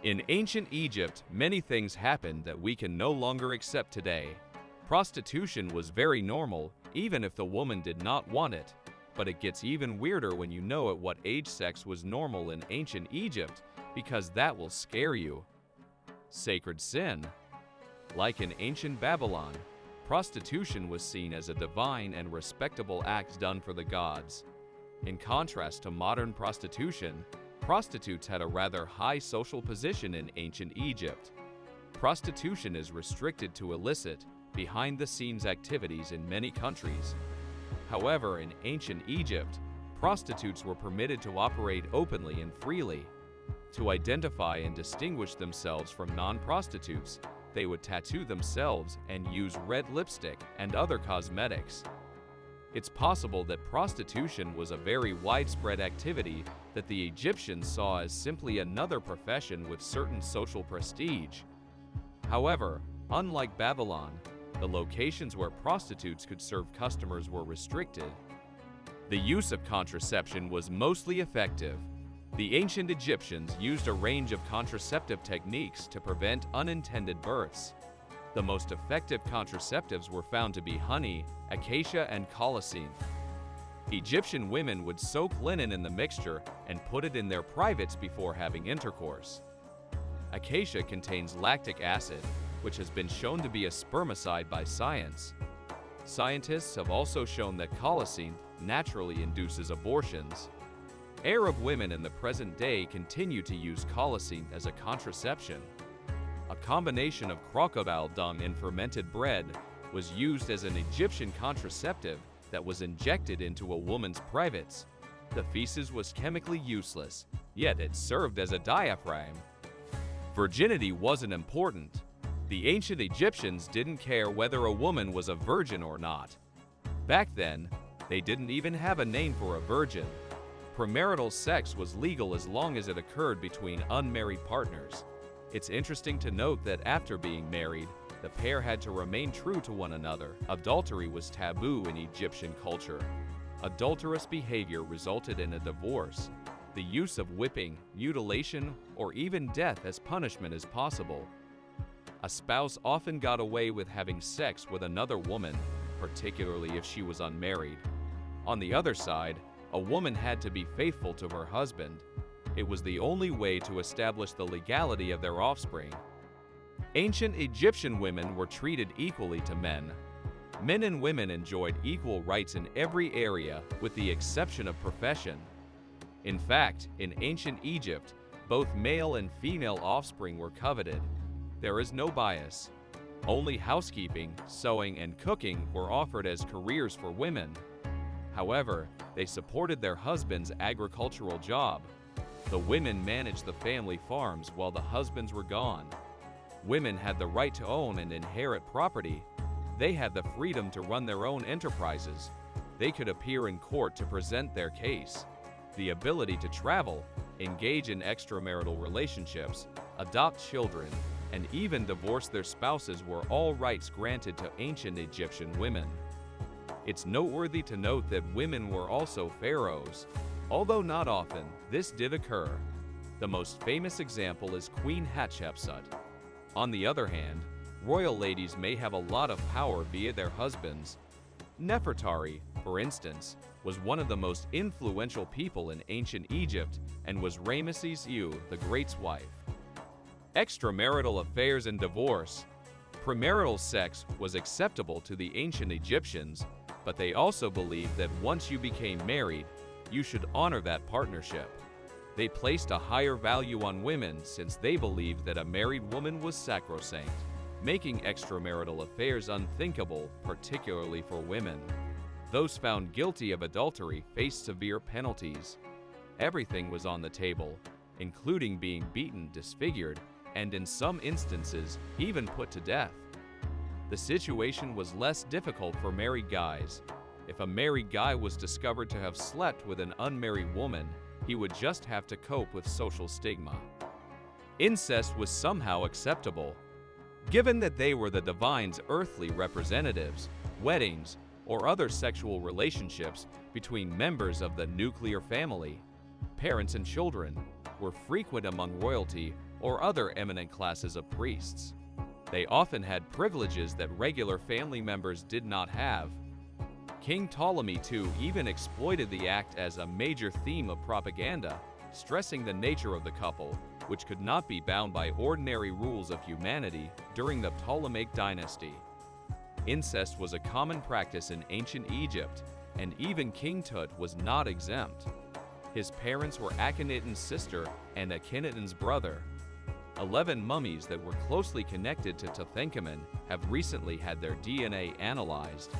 In ancient Egypt, many things happened that we can no longer accept today. Prostitution was very normal, even if the woman did not want it. But it gets even weirder when you know at what age sex was normal in ancient Egypt, because that will scare you. Sacred sin. Like in ancient Babylon, prostitution was seen as a divine and respectable act done for the gods. In contrast to modern prostitution, prostitutes had a rather high social position in ancient Egypt. Prostitution is restricted to illicit, behind-the-scenes activities in many countries. However, in ancient Egypt, prostitutes were permitted to operate openly and freely. To identify and distinguish themselves from non-prostitutes, they would tattoo themselves and use red lipstick and other cosmetics. It's possible that prostitution was a very widespread activity that the Egyptians saw as simply another profession with certain social prestige. However, unlike Babylon, the locations where prostitutes could serve customers were restricted. The use of contraception was mostly effective. The ancient Egyptians used a range of contraceptive techniques to prevent unintended births. The most effective contraceptives were found to be honey, acacia, and colocynth. Egyptian women would soak linen in the mixture and put it in their privates before having intercourse. Acacia contains lactic acid, which has been shown to be a spermicide by science. Scientists have also shown that colocynth naturally induces abortions. Arab women in the present day continue to use colocynth as a contraception. A combination of crocodile dung and fermented bread was used as an Egyptian contraceptive that was injected into a woman's privates. The feces was chemically useless, yet it served as a diaphragm. Virginity wasn't important. The ancient Egyptians didn't care whether a woman was a virgin or not. Back then, they didn't even have a name for a virgin. Premarital sex was legal as long as it occurred between unmarried partners. It's interesting to note that after being married, the pair had to remain true to one another. Adultery was taboo in Egyptian culture. Adulterous behavior resulted in a divorce. The use of whipping, mutilation, or even death as punishment is possible. A spouse often got away with having sex with another woman, particularly if she was unmarried. On the other side, a woman had to be faithful to her husband. It was the only way to establish the legality of their offspring. Ancient Egyptian women were treated equally to men. Men and women enjoyed equal rights in every area, with the exception of profession. In fact, in ancient Egypt, both male and female offspring were coveted. There is no bias. Only housekeeping, sewing, and cooking were offered as careers for women. However, they supported their husband's agricultural job. The women managed the family farms while the husbands were gone. Women had the right to own and inherit property. They had the freedom to run their own enterprises. They could appear in court to present their case. The ability to travel, engage in extramarital relationships, adopt children, and even divorce their spouses were all rights granted to ancient Egyptian women. It's noteworthy to note that women were also pharaohs. Although not often, this did occur. The most famous example is Queen Hatshepsut. On the other hand, royal ladies may have a lot of power via their husbands. Nefertari, for instance, was one of the most influential people in ancient Egypt and was Ramesses II the Great's wife. Extramarital affairs and divorce. Premarital sex was acceptable to the ancient Egyptians, but they also believed that once you became married, you should honor that partnership. They placed a higher value on women since they believed that a married woman was sacrosanct, making extramarital affairs unthinkable, particularly for women. Those found guilty of adultery faced severe penalties. Everything was on the table, including being beaten, disfigured, and in some instances, even put to death. The situation was less difficult for married guys. If a married guy was discovered to have slept with an unmarried woman, he would just have to cope with social stigma. Incest was somehow acceptable. Given that they were the divine's earthly representatives, weddings, or other sexual relationships between members of the nuclear family, parents and children, were frequent among royalty or other eminent classes of priests. They often had privileges that regular family members did not have. King Ptolemy II even exploited the act as a major theme of propaganda, stressing the nature of the couple, which could not be bound by ordinary rules of humanity during the Ptolemaic dynasty. Incest was a common practice in ancient Egypt, and even King Tut was not exempt. His parents were Akhenaten's sister and Akhenaten's brother. 11 mummies that were closely connected to Tutankhamun have recently had their DNA analyzed.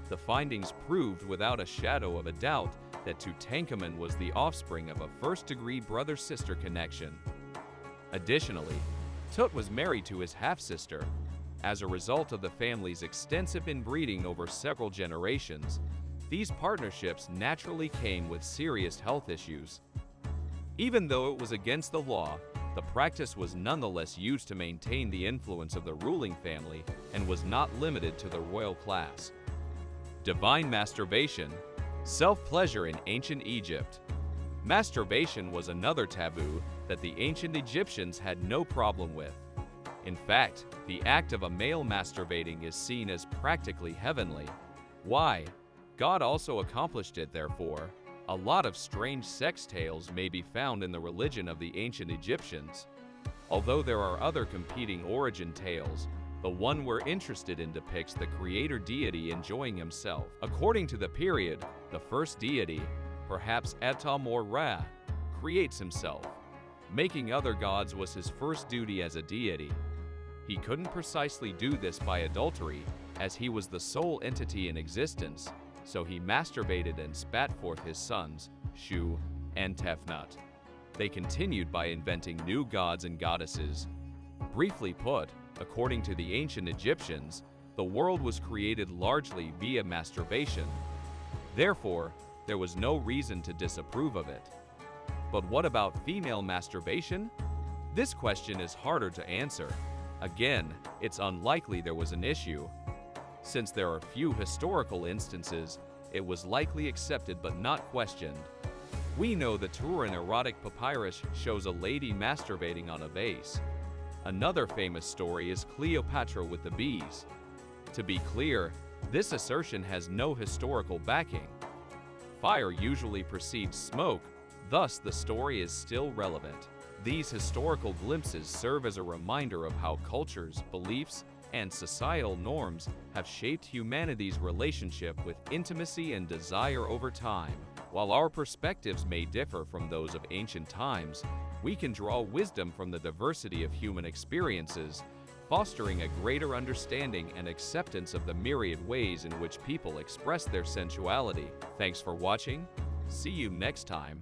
The findings proved without a shadow of a doubt that Tutankhamun was the offspring of a first-degree brother-sister connection. Additionally, Tut was married to his half-sister. As a result of the family's extensive inbreeding over several generations, these partnerships naturally came with serious health issues. Even though it was against the law, the practice was nonetheless used to maintain the influence of the ruling family and was not limited to the royal class. Divine masturbation, self-pleasure in ancient Egypt. Masturbation was another taboo that the ancient Egyptians had no problem with. In fact, the act of a male masturbating is seen as practically heavenly. Why? God also accomplished it, therefore. A lot of strange sex tales may be found in the religion of the ancient Egyptians. Although there are other competing origin tales, the one we're interested in depicts the creator deity enjoying himself. According to the period, the first deity, perhaps Atum or Ra, creates himself. Making other gods was his first duty as a deity. He couldn't precisely do this by adultery, as he was the sole entity in existence, so he masturbated and spat forth his sons, Shu and Tefnut. They continued by inventing new gods and goddesses. Briefly put, according to the ancient Egyptians, the world was created largely via masturbation. Therefore, there was no reason to disapprove of it. But what about female masturbation? This question is harder to answer. Again, it's unlikely there was an issue. Since there are few historical instances, it was likely accepted but not questioned. We know the Turin erotic papyrus shows a lady masturbating on a vase. Another famous story is Cleopatra with the bees. To be clear, this assertion has no historical backing. Fire usually precedes smoke, thus the story is still relevant. These historical glimpses serve as a reminder of how cultures, beliefs, and societal norms have shaped humanity's relationship with intimacy and desire over time. While our perspectives may differ from those of ancient times, we can draw wisdom from the diversity of human experiences, fostering a greater understanding and acceptance of the myriad ways in which people express their sensuality. Thanks for watching. See you next time.